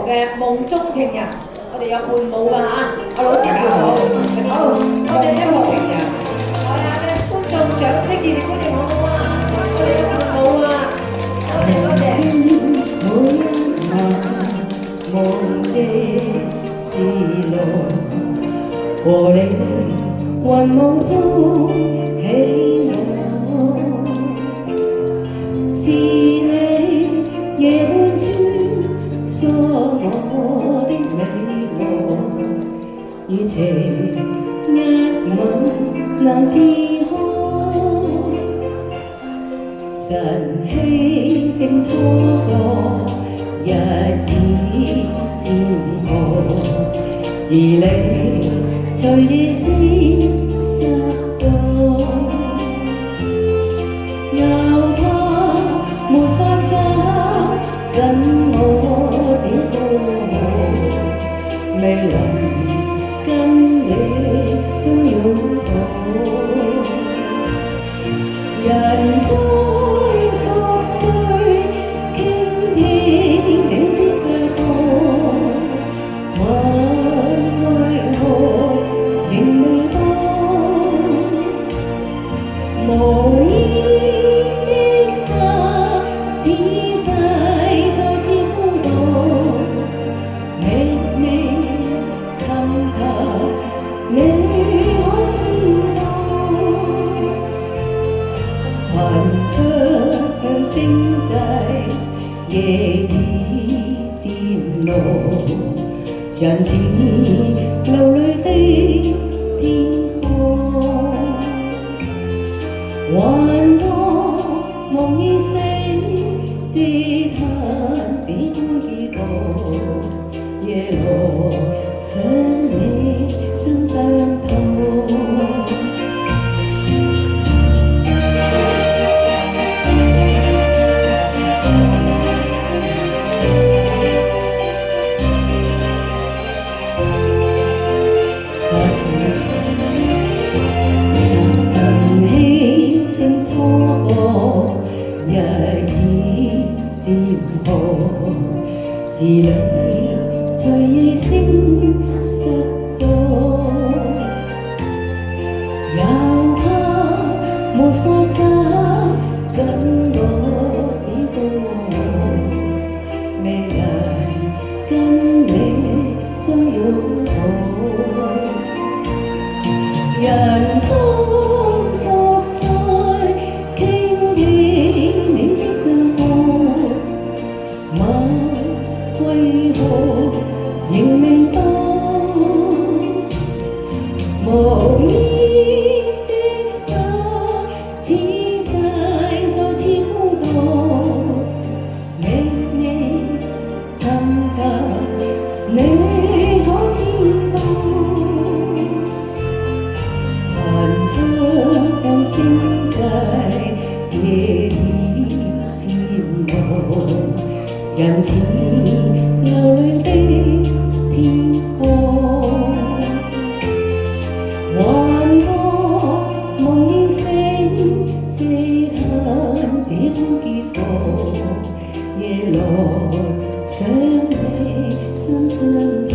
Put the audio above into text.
嘅夢中情人，我哋有伴舞㗎嚇，阿老師伴舞，好，我哋一個情人，係啊，嘅觀眾掌聲熱烈歡迎好唔好啊？我哋有伴舞啊，多謝多謝。每一晚夢的是路，和你雲霧中起落，是你夜半穿梭我的你我，餘情一吻難自開，晨曦正錯過，日已漸紅，而你隨夜聲失蹤，又怕沒法找緊我這個夢，未能跟你相擁抱，人在瑣碎傾聽你的腳步，問為何仍未到，無言的沙只滯再次孤獨，覓覓尋尋你可知道，雲出向星際，夜已漸濃，人似流淚的天空，還當夢已醒，只嘆這般結局，夜來想你心傷透。晨曦正錯過，日已漸紅，而你隨夜聲失蹤，又怕沒法找緊我這個夢，未能跟你相擁抱，人中瑣碎傾聽你的腳步，問為何仍未到，無言的沙只滯再次孤獨，覓覓尋尋你可知道，彈出向星際，夜已漸濃，人似流淚的天空，還當夢已醒，只嘆這般結局，夜來想你心傷透。